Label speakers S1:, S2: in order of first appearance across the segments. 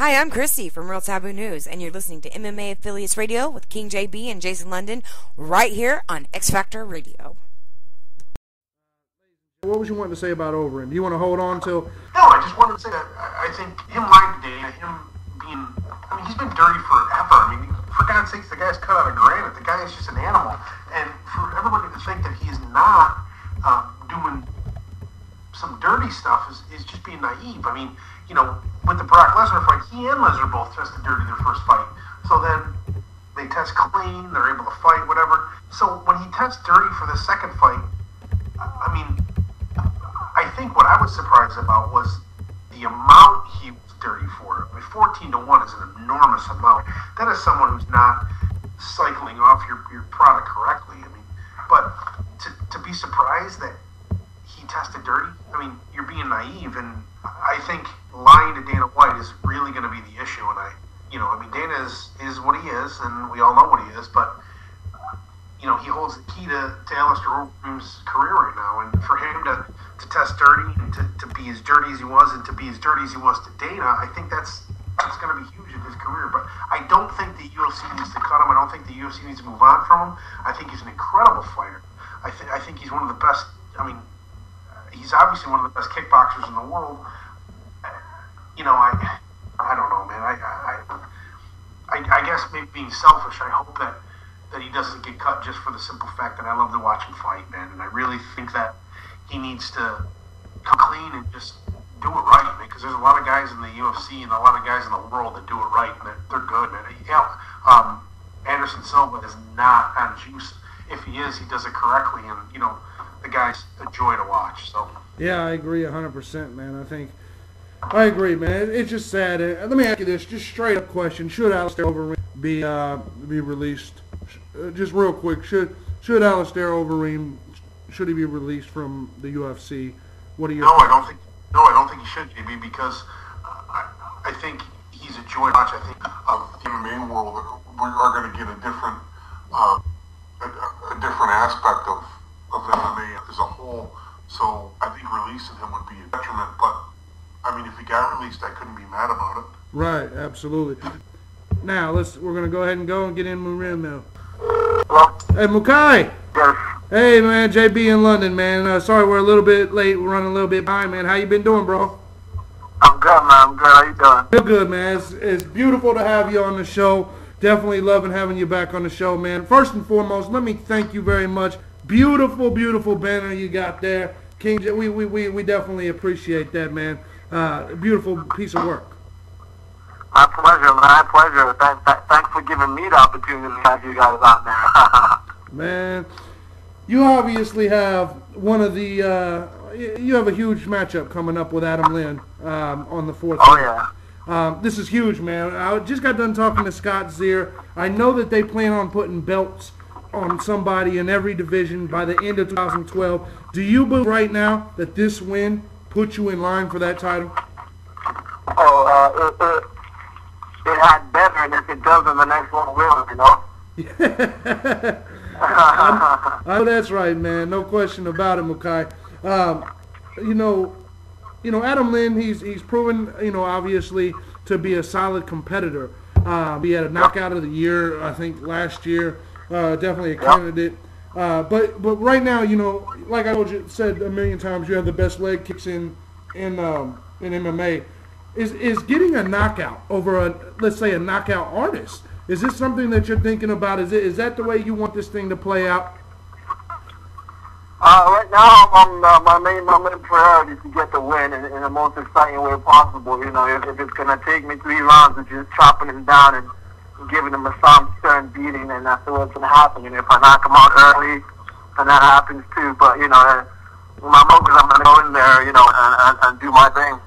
S1: Hi, I'm Christy from Real Taboo News, and you're listening to MMA Affiliates Radio with King JB and Jason London right here on X Factor Radio.
S2: What was you wanting to say about Overeem? Do you want to hold on till...
S3: No, I just wanted to say that I think him lying to Dana, him being... I mean, he's been dirty forever. I mean, for God's sakes, the guy's cut out of granite. The guy is just an animal. And for everybody to think that he's not doing some dirty stuff is just being naive. I mean, you know, with the Brock Lesnar fight, he and Lesnar both tested dirty their first fight. So then they test clean, they're able to fight, whatever. So when he tests dirty for the second fight, I mean... I think what I was surprised about was the amount he was dirty for. I mean, 14-1 is an enormous amount. That is someone who's not cycling off your product correctly. I mean, but to be surprised that he tested dirty, I mean, you're being naive. And I think lying to Dana White is really going to be the issue. And I mean, Dana is what he is, and we all know what he is, but you know, he holds the key to Alistair Overeem's career right now, and for him to test dirty and to be as dirty as he was and to be as dirty as he was to Dana, I think that's going to be huge in his career. But I don't think the UFC needs to cut him. I don't think the UFC needs to move on from him. I think he's an incredible fighter. I think he's one of the best. I mean, he's obviously one of the best kickboxers in the world. You know, I don't know, man. I guess maybe being selfish, I hope that he doesn't get cut just for the simple fact that I love to watch him fight, man. And I really think that he needs to come clean and just do it right, man, because there's a lot of guys in the UFC and a lot of guys in the world that do it right, and they're good, man. Yeah, Anderson Silva is not on juice. If he is, he does it correctly, and, you know, the guy's a joy to watch. So
S2: yeah, I agree 100%, man. I agree, man. It's just sad. Let me ask you this, just straight up question. Should Alistair Overeem be released? Just real quick, should Alistair Overeem, should he be released from the UFC? What are your
S3: I don't think he should, JB, because I think he's a joy to watch. I think the MMA world, we are going to get a different aspect of MMA as a whole. So I think releasing him would be a detriment. But I mean, if he got released, I couldn't be mad about it.
S2: Right, absolutely. Now we're going to go ahead and get in Moromo.
S3: Hello?
S2: Hey, Makai.
S3: Yes.
S2: Hey, man, JB in London, man. Sorry we're a little bit late. We're running a little bit behind, man. How you been doing, bro?
S3: I'm good, man. I'm good. How you doing?
S2: Feel good, man. It's beautiful to have you on the show. Definitely loving having you back on the show, man. First and foremost, let me thank you very much. Beautiful, beautiful banner you got there. King, we definitely appreciate that, man. Beautiful piece of work.
S3: My pleasure, man. My pleasure. Thanks for giving me the opportunity to have you guys out there.
S2: Man, you obviously have one of the, you have a huge matchup coming up with Adam Lynn on the 4th.
S3: Oh, yeah.
S2: This is huge, man. I just got done talking to Scott Zier. I know that they plan on putting belts on somebody in every division by the end of 2012. Do you believe right now that this win puts you in line for that title?
S3: Oh, it had better, and if it doesn't, the next one will, you know?
S2: I know that's right, man. No question about it, Makai. You know, Adam Lynn, he's proven, you know, obviously to be a solid competitor. He had a knockout of the year, I think, last year. Definitely a candidate. But right now, you know, like I said a million times, you have the best leg kicks in MMA. Is getting a knockout over let's say a knockout artist, is this something that you're thinking about? Is that the way you want this thing to play out?
S3: Right now, my main priority is to get the win in the most exciting way possible. You know, if it's gonna take me 3 rounds of just chopping him down and giving him a stern beating, then that's what's gonna happen. And if I knock him out early, then that happens too. But you know, my focus, I'm gonna go in there, you know, and do my thing.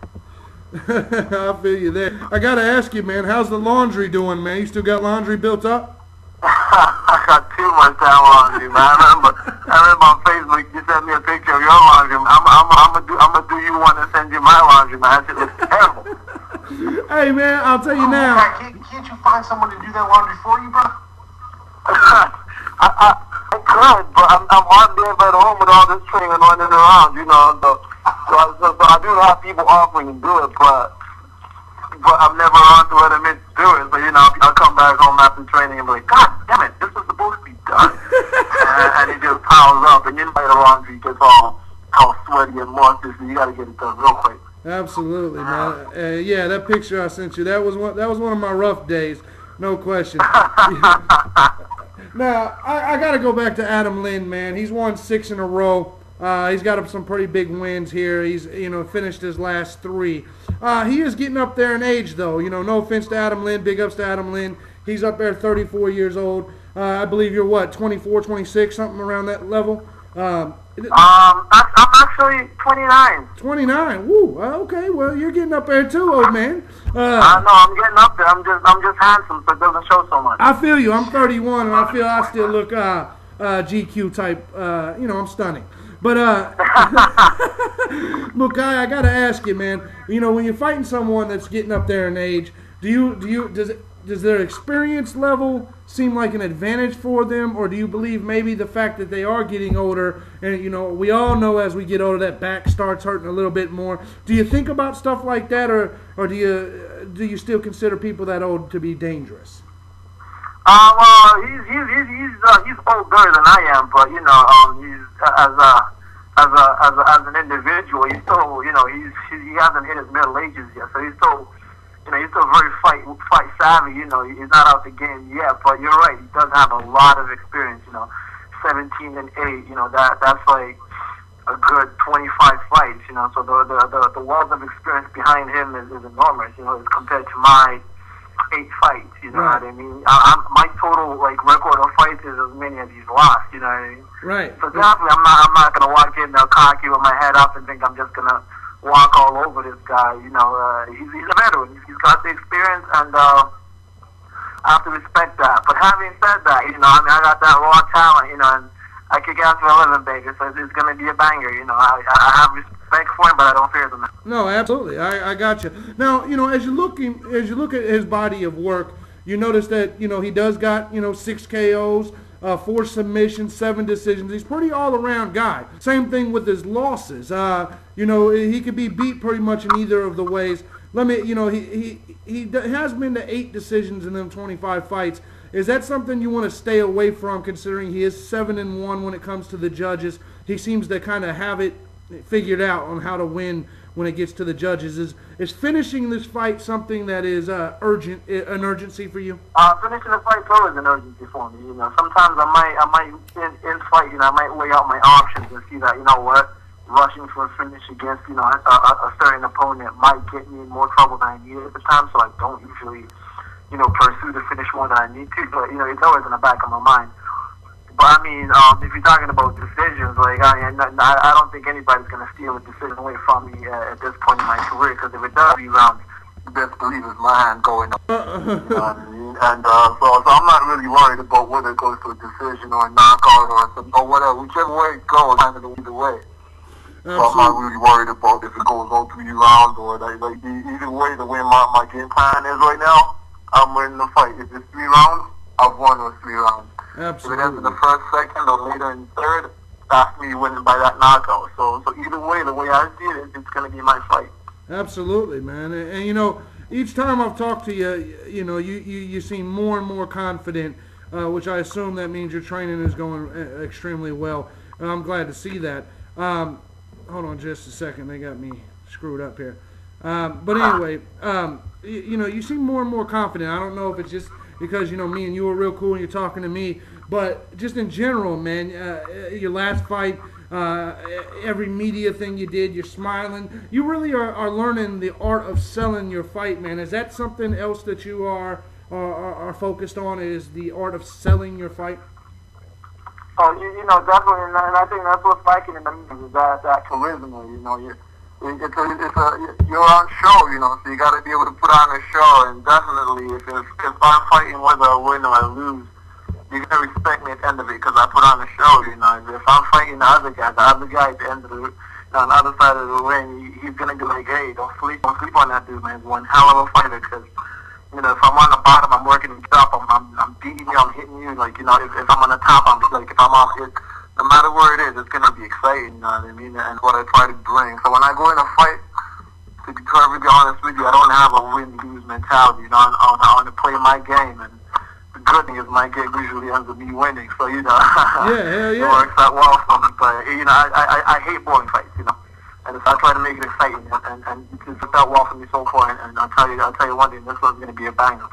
S2: I feel you there. I gotta ask you, man, how's the laundry doing, man? You still got laundry built up?
S3: I got too much damn laundry, man. I remember on Facebook you sent me a picture of your laundry. I'm gonna do you one and send you my laundry, man. That shit looks terrible.
S2: Hey, man, I'll tell you now.
S3: Can't you find someone to do that laundry for you, bro? I could, but I'm hardly ever at home with all this training and running around, you know. So I do have people offering to do it, but
S4: but I'm never on to let him do it. So, you know, I'll come back home after training and be like, God damn it, this was supposed to be done. and he just piles up, and then later on he gets all sweaty and musty, so you got to get it done real quick.
S2: Absolutely, man. Yeah, that picture I sent you, that was one of my rough days, no question. Now, I got to go back to Adam Lynn, man. He's won 6 in a row. He's got up some pretty big wins here. He's, finished his last 3. He is getting up there in age, though. No offense to Adam Lynn. Big ups to Adam Lynn. He's up there 34 years old. I believe you're, what, 24, 26, something around that level?
S4: I'm actually 29.
S2: 29. Woo. Okay. Well, you're getting up there too, old man.
S4: I know. I'm getting up there. I'm just handsome, so it doesn't show so much.
S2: I feel you. I'm 31, and I feel I still look GQ type. I'm stunning. But Makai, I gotta ask you, man. When you're fighting someone that's getting up there in age, does their experience level seem like an advantage for them, or do you believe maybe the fact that they are getting older, and we all know as we get older that back starts hurting a little bit more? Do you think about stuff like that, or do you still consider people that old to be dangerous?
S4: Well, he's older than I am, but he's as an individual, he's still he hasn't hit his middle ages yet, so he's still. He's still very fight savvy. He's not out the game yet, but you're right. He does have a lot of experience. 17 and 8. That's like a good 25 fights. So the wealth of experience behind him is enormous. As compared to my 8 fights. You know what I mean? My total record of fights is as many as he's lost. You know what I mean?
S2: Right.
S4: So definitely, I'm not gonna walk in there cocky with my head up and think I'm just gonna walk all over this guy. He's a veteran. He's got the experience, and I have to respect that. But having said that, I got that raw talent, and I kick ass for a living, baby. So it's going to be a banger. I have respect for him, but I don't fear them.
S2: No, absolutely. I got you. Now, as you look at his body of work, you notice that he does got 6 KOs. 4 submissions, 7 decisions. He's pretty all-around guy. Same thing with his losses. He could be beat pretty much in either of the ways. He has been to 8 decisions in them 25 fights. Is that something you want to stay away from, considering he is 7-1 when it comes to the judges? He seems to kind of have it figured out on how to win when it gets to the judges. Is finishing this fight something that is an urgency for you?
S4: Finishing the fight is always an urgency for me. Sometimes I might in fight, I might weigh out my options and see that, rushing for a finish against, a certain opponent might get me in more trouble than I need at the time, so I don't usually, pursue the finish more than I need to. But, it's always in the back of my mind. But, if you're talking about decisions, I don't think anybody's going to steal a decision away from me at this point in my career, because if it does 3 rounds, you best believe it's my hand going up. So I'm not really worried about whether it goes to a decision or a knockout or whatever. Whichever way it goes, I'm going to either way. So I'm not really worried about if it goes all 3 rounds or either way. The way my game plan is right now, I'm winning the fight. If it's 3 rounds, I've won those 3 rounds.
S2: Absolutely.
S4: If it ends in the first, second, or later in third, that's me winning by that knockout. So either way, the way I see it, it's going to be my fight.
S2: Absolutely, man. And each time I've talked to you, you seem more and more confident, which I assume that means your training is going extremely well. And I'm glad to see that. Hold on just a second. They got me screwed up here. But anyway, you seem more and more confident. I don't know if it's just because, me and you are real cool and you're talking to me, but just in general, man, your last fight, every media thing you did, you're smiling. You really are learning the art of selling your fight, man. Is that something else that you are focused on, is the art of selling your fight?
S4: Oh, definitely, and I think that's what's lacking in the media, is that charisma, you're on show, so you got to be able to put on a show, and definitely, if I'm fighting whether I win or I lose, you're going to respect me at the end of it, because I put on a show, If I'm fighting the other guy at the end of the, on the other side of the ring, he's going to be like, hey, don't sleep on that dude, man. He's one hell of a fighter, because, if I'm on the bottom, I'm working it up, I'm beating you, I'm hitting you, if I'm on the top, if I'm off it, no matter where it is, it's going to be exciting, you know what I mean, and what I try to bring. So when I go in a fight, to be perfectly honest with you, I don't have a win-lose mentality. You know, I want to play my game, and the good thing is my game usually ends with me winning. So, you know,
S2: hell yeah.
S4: It works out well for me. But, you know, I hate boring fights, you know. And so I try to make it exciting, and it's worked out well for me so far. And I'll tell you one thing, this one's going to be a banger.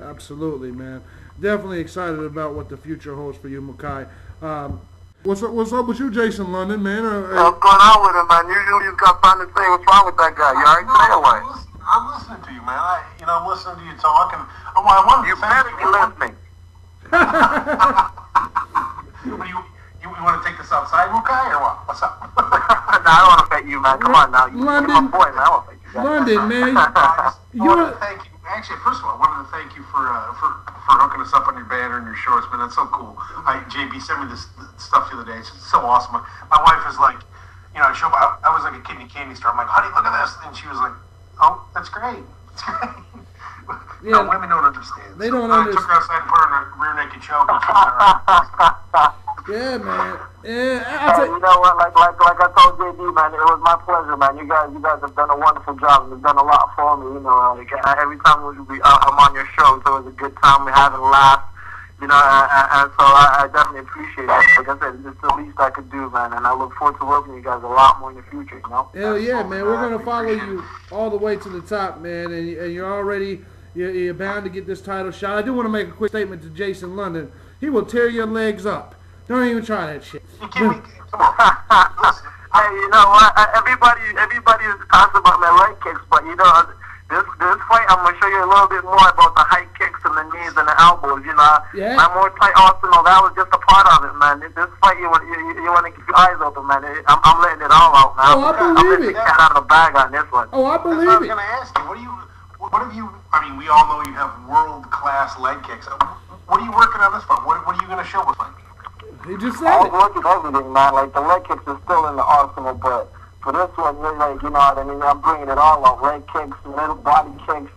S2: Absolutely, man. Definitely excited about what the future holds for you, Makai. What's up with you, Jason London, man?
S4: What's going on with him, man? Usually he's got something to say. What's wrong with that guy? You all right today or what?
S3: I'm listening to you, man. I'm listening to you talk, and I wanted to
S4: better be listening.
S3: You want to take this outside, Makai, or what? What's up?
S4: Nah, I don't want to fight you, man. Come on now. You're my boy, man. I want to fight you guys.
S2: London, man.
S3: I wanted to thank you. Actually, first of all, I wanted to thank you for hooking us up on your banner and your shorts, man. That's so cool. JB sent me this stuff the other day. It's so awesome. My wife is like, you know, I was like a kid in a candy store. I'm like, honey, look at this. And she was like, oh, that's great. That's great.
S2: Yeah,
S3: no, women don't understand.
S2: They don't
S3: understand. I took her outside and put her in a rear naked choke. And she was like,
S2: yeah, man.
S4: You know what? Like I told JD, man, it was my pleasure, man. You guys have done a wonderful job. You've done a lot for me. You know, like every time I'm on your show, so it was a good time. We having a laugh. You know, and so I definitely appreciate it. Like I said, it's the least I could do, man. And I look forward to working with you guys a lot more in the future. You know.
S2: Hell yeah, man. We're gonna follow you all the way to the top, man. And you're already. You're bound to get this title shot. I do want to make a quick statement to Jason London. He will tear your legs up. Don't even try that shit.
S3: Come on.
S4: Hey, you know what? Everybody is talking about my leg kicks, but you know, this fight, I'm gonna show you a little bit more about the high kicks and the knees and the elbows. You know,
S2: yeah.
S4: My more tight arsenal. That was just a part of it, man. This fight, you want to keep your eyes open, man. I'm letting it all out, man.
S2: Oh, I believe
S4: I'm letting the cat out of the bag on this one.
S2: Oh, I believe
S3: That's what I was
S2: it.
S3: gonna ask you. What have you? I mean, we all know you have world-class leg kicks. What are you working on this fight? What are you gonna show us? Like?
S2: He just said
S4: I
S2: it.
S4: was working everything, man. Like, the leg kicks are still in the arsenal, but for this one, like, you know what I mean? I'm bringing it all out. Leg kicks, middle body kicks,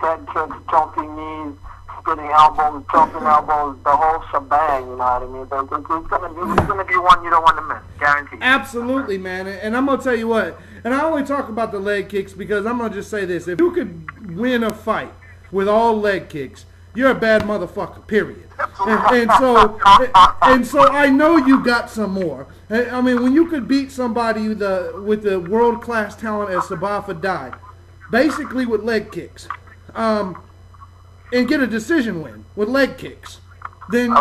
S4: head kicks, jumping knees, spinning elbows, jumping elbows, the whole shebang, you know what I mean? It's gonna be one you don't want to miss, guaranteed.
S2: Absolutely, man. And I'm going to tell you what, and I only talk about the leg kicks because I'm going to just say this. If you could win a fight with all leg kicks, you're a bad motherfucker, period. And so I know you got some more. I mean, when you could beat somebody with the world-class talent as Sabafa Dai, basically with leg kicks, and get a decision win with leg kicks, then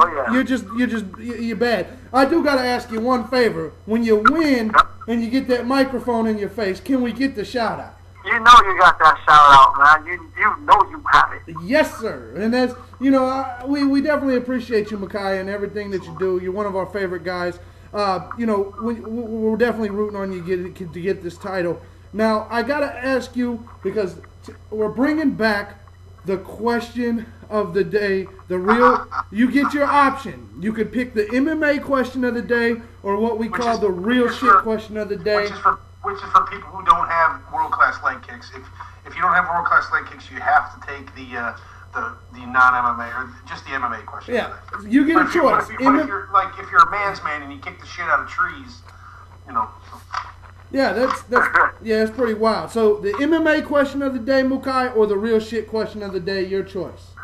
S2: you're bad. I do got to ask you one favor. When you win and you get that microphone in your face, can we get the shout out?
S4: You know you got that shout out, man. You know you have it.
S2: Yes, sir. And that's, you know, we definitely appreciate you, Makai, and everything that you do. You're one of our favorite guys. You know, we're definitely rooting on you to get this title. Now, I got to ask you, because we're bringing back the question of the day, the real, you get your option. You could pick the MMA question of the day or what we call the real shit question of the day.
S3: Which is for people who don't have world-class leg kicks. If you don't have world-class leg kicks, you have to take the non-MMA or just the MMA question.
S2: Yeah, you get a choice.
S3: If you're a man's man and you kick the shit out of trees, you know.
S2: Yeah, that's pretty wild. So the MMA question of the day, Makai, or the real shit question of the day, your choice.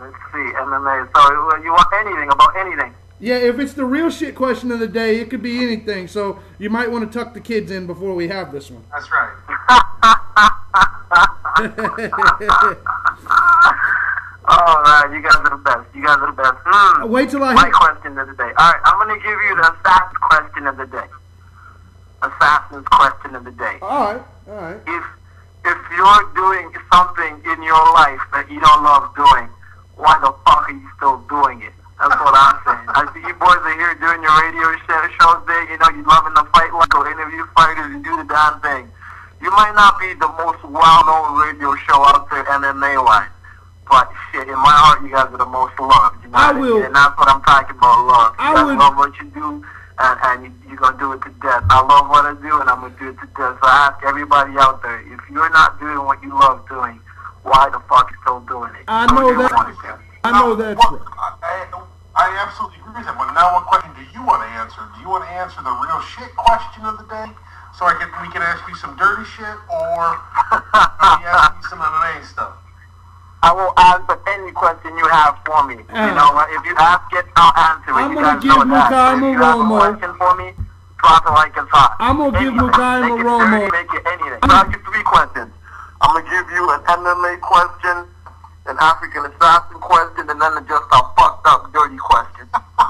S4: Let's see, MMA. So you want anything about anything?
S2: Yeah, if it's the real shit question of the day, it could be anything. So you might want to tuck the kids in before we have this one.
S3: That's right.
S4: Oh, man, you guys are the best. You guys are the best.
S2: Wait till I
S4: my question of the day. All right, I'm going to give you the assassin's question of the day. Assassin's question of the day.
S2: All right.
S4: If you're doing something in your life that you don't love doing, why the fuck are you still doing it? That's what I'm saying. I see you boys are here doing your radio shows there. You know, you're loving the fight, like go interview fighters and do the damn thing. You might not be the most well-known radio show out there MMA-wise, but shit, in my heart, you guys are the most loved. You know
S2: I will.
S4: And that's what I'm talking about, love. You guys love what you do, and you're going to do it to death. I love what I do, and I'm going to do it to death. So I ask everybody out there, if you're not doing what you love doing, why the fuck are you still doing it?
S2: I know that's right.
S3: I absolutely agree with that. But now, what question do you want to answer? Do you want to answer the real shit question of the day, so we can ask you some dirty shit, or before. Maybe ask me some MMA stuff.
S4: I will answer any question you have for me. You know, if you ask it, I'll answer it.
S2: I'm going to give Makai Moromo.
S4: If you have a question for me, drop it like it's hot.
S2: I'm going to give Makai Moromo.
S4: Make it anything. I'll give you 3 questions. I'm going to give you an MMA question, an African assassin question, and then just a fucked up, dirty question.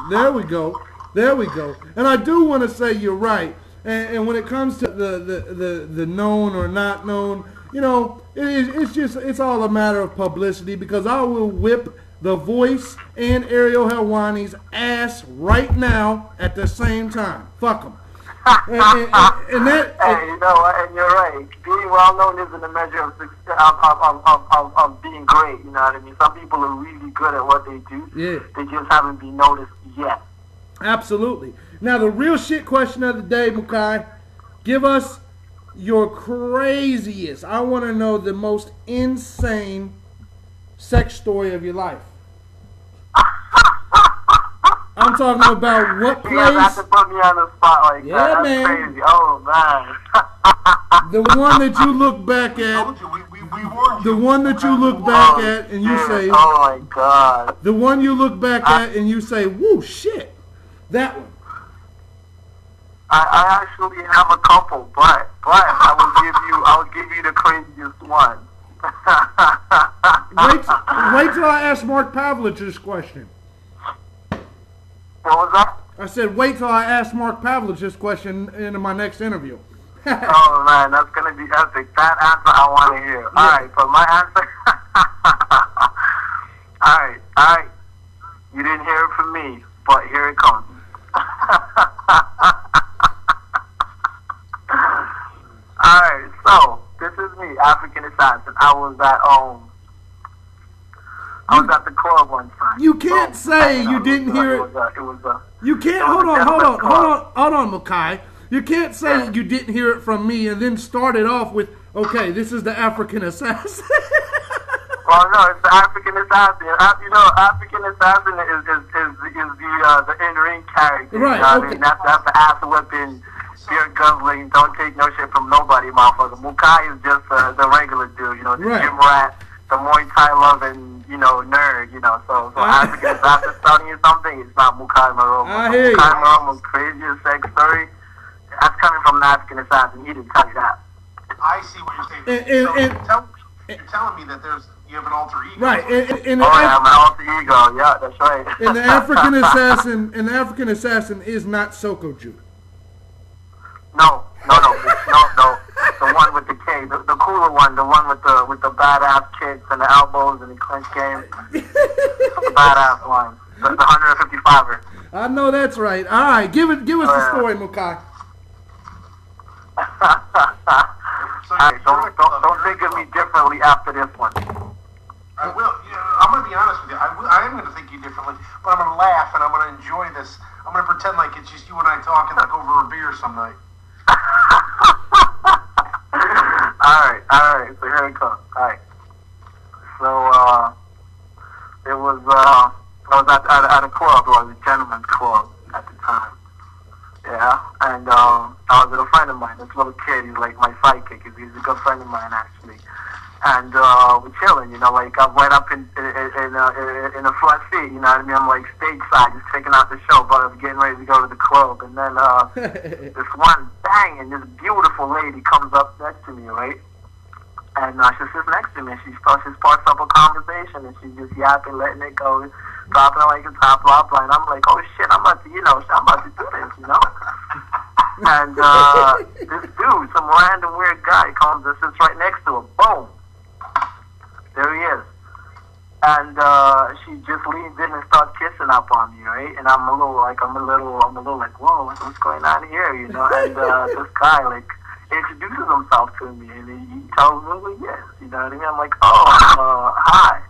S2: There we go. There we go. And I do want to say you're right. And when it comes to the known or not known, you know, it's all a matter of publicity, because I will whip The Voice and Ariel Helwani's ass right now at the same time. Fuck them. And that.
S4: Hey, you know what? And you're right. Being well known isn't a measure of being great. You know what I mean? Some people are really good at what they do.
S2: Yeah.
S4: They just haven't been noticed yet.
S2: Absolutely. Now the real shit question of the day, Makai. Give us your craziest, I want to know the most insane sex story of your life. I'm talking about what place.
S4: You have to put me on the spot like that.
S2: Yeah,
S4: That's
S2: man.
S4: Crazy. Oh, man.
S2: The one that you look back at.
S3: We warned you.
S2: The one that you look back at and you say.
S4: Oh, my God.
S2: The one you look back at and you say, woo, shit. That one.
S4: I actually have a couple, but I will give you the craziest one.
S2: Wait till I ask Mark Pavlich this question.
S4: What was that?
S2: I said wait till I ask Mark Pavlich this question in my next interview.
S4: Oh man, that's gonna be epic. That answer I want to hear.
S2: Yeah.
S4: All right, but my answer. All right. You didn't hear it from me, but here it comes. Alright, so this is me, African assassin. I was at the club one time.
S2: You can't say you didn't hear it. You can't. Hold on, Makai. You can't say you didn't hear it from me and then start it off with, okay, this is the African assassin.
S4: Well, no, it's the African assassin. You know, African assassin is the in-ring character.
S2: Right.
S4: You know what
S2: Okay.
S4: I mean? That's the ass whipping, beer guzzling, don't take no shit from nobody, motherfucker. Makai is just the regular dude. You know, the
S2: Right.
S4: gym rat, the Muay Thai loving, you know, nerd. You know, so African assassin telling you something. It's not Makai Moromo.
S2: I hear you.
S4: Makai Moromo's craziest sex story. That's coming from an African assassin. He didn't tell you that.
S3: I see what you're saying. You're telling me that you have an alter ego.
S2: Right. And
S4: Oh, yeah, my alter ego. Yeah, that's right.
S2: the African assassin is not Sokoju.
S4: No. The one with the K, the cooler one, the one with the badass kicks and the elbows and the clinch game. The badass one. The 155er.
S2: I know that's right. All right, give us the story, Makai.
S4: Alright, don't think of me differently after this one.
S3: I will. I'm going to be honest with you. I am going to think you differently, but I'm going to laugh and I'm going to enjoy this. I'm going to pretend like it's just you and I talking like over a beer some night.
S4: Alright, so here it comes. Alright. So, I was at a club, it was a gentleman's club at the time. Yeah, and I was with a friend of mine, this little kid, he's like my sidekick, he's a good friend of mine actually. And we're chilling, you know, like I'm right up in a front seat, you know what I mean? I'm like stage side, just checking out the show, but I'm getting ready to go to the club. And then this one banging, this beautiful lady comes up next to me, right? And she sits next to me, and she sparks up a conversation, and she's just yapping, letting it go, dropping it like it's hot, blah, blah. And I'm like, oh shit, I'm about to do this, you know? And this dude, some random weird guy, comes and sits right next to her. Boom. There he is. And she just leans in and starts kissing up on me, right? And I'm a little like, whoa, what's going on here, you know? And this guy, like, introduces himself to me, and he tells me who he is, you know what I mean? I'm like, oh, hi.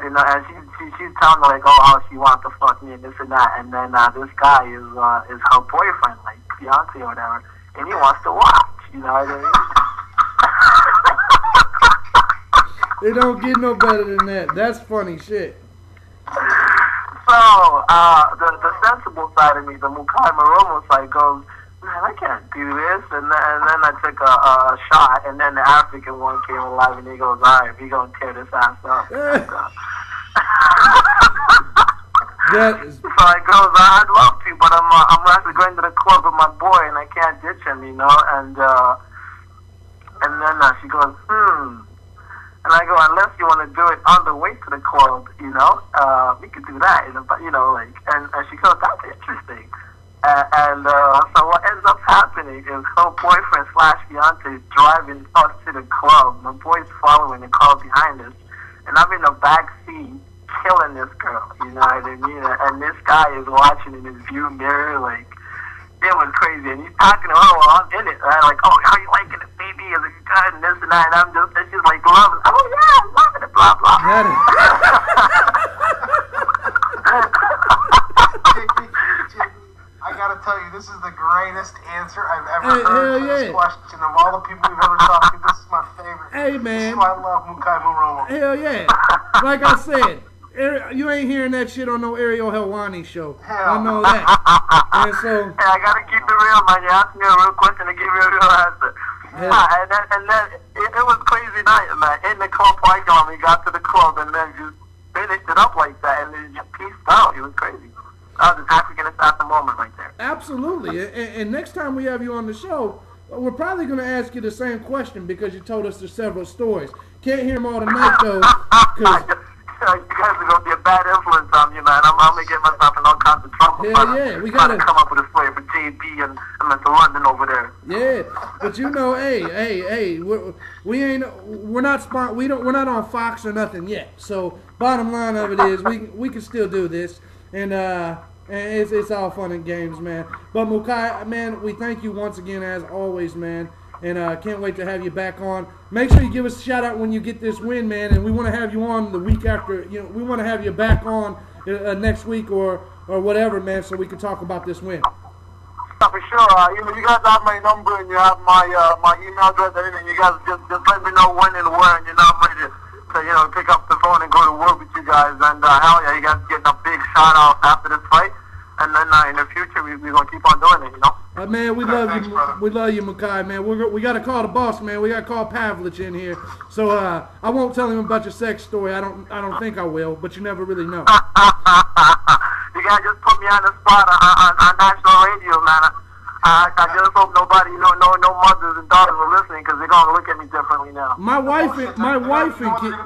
S4: You know, and she's telling me, like, oh, how she wants to fuck me and this and that. And then this guy is her boyfriend, like, fiance or whatever, and he wants to watch, you know what I mean?
S2: It don't get no better than that. That's funny shit.
S4: So, the sensible side of me, the Makai Moromo side goes, man, man, I can't do this. And then I took a shot, and then the African one came alive, and he goes, all right, we going to tear this ass up. So I goes, I'd love to, but I'm actually going to the club with my boy, and I can't ditch him, you know. And then she goes, And I go, unless you want to do it on the way to the club, you know, we could do that, you know, like, and she goes, that's interesting. So what ends up happening is her boyfriend / fiance is driving us to the club. My boy's following the car behind us, and I'm in the back seat killing this girl, you know what I mean? And this guy is watching in his view mirror, like, it was crazy. And he's talking to her while I'm in it. And I'm like, oh, how you liking it, baby? Is it good? And this and that. And she's like, loving it. Oh, yeah, I'm loving it, blah, blah.
S3: I gotta tell you, this is the greatest answer I've ever heard for this question. Of all the people we've ever talked to, this is my favorite.
S2: Hey, man.
S3: This is why I love Makai Moromo.
S2: Hell yeah. Like I said, you ain't hearing that shit on no Ariel Helwani show. I know that. And so,
S4: hey, I gotta keep it real, man. You asked me a real question to give you a real answer. And then it was crazy night, man. In the club parking lot, we got to the club and then just finished it up like that, and then just peaced out. It was crazy. That was an African assassin moment right there.
S2: Absolutely. And next time we have you on the show, we're probably going to ask you the same question because you told us the several stories. Can't hear them all tonight, though.
S4: You guys are going to be a bad influence on me, man. I'm going to get myself in all kinds of trouble.
S2: Yeah, we got to
S4: come up with a story for JB and Mr. London over there.
S2: Yeah, but you know, hey, we're not on Fox or nothing yet. So bottom line of it is we can still do this, and it's all fun and games, man. But Makai, man, we thank you once again as always, man. And can't wait to have you back on. Make sure you give us a shout out when you get this win, man. And we want to have you on the week after. You know, we want to have you back on next week or whatever, man, so we can talk about this win.
S4: For sure. You guys have my number and you have my email address and everything. You guys just let me know when and where, and I'm ready to pick up the phone and go to work with you guys. And hell yeah, you guys getting a big shout out after this fight. And then in the future, we're going to keep on doing it, you know?
S2: Man, we love you. Brother. We love you, Makai, man. We got to call the boss, man. We got to call Pavlich in here. So I won't tell him about your sex story. I don't think I will, but you never really know.
S4: You guys just put me on the spot on national radio, man. I just hope nobody, no mothers and daughters are listening because they're going to look at me differently now.
S2: My wife and
S3: kids.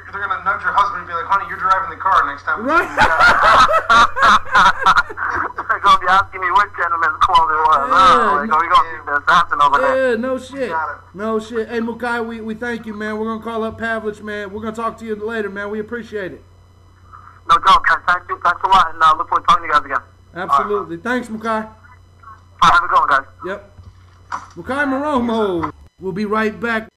S3: They're going to nudge your husband and be like, honey, you're driving the car next time.
S2: Right.
S4: They're going to be asking me what gentleman's clothes it was. We're going to see the assassin over there.
S2: Yeah, no shit. No shit. Hey, Makai, we thank you, man. We're going to call up Pavlich, man. We're going to talk to you later, man. We appreciate it.
S4: No joke, man. Thank you. Thanks a lot. And look forward to talking to you guys again.
S2: Absolutely. Thanks, Makai.
S4: Have a good one, guys.
S2: Yep. Makai Moromo. We'll be right back.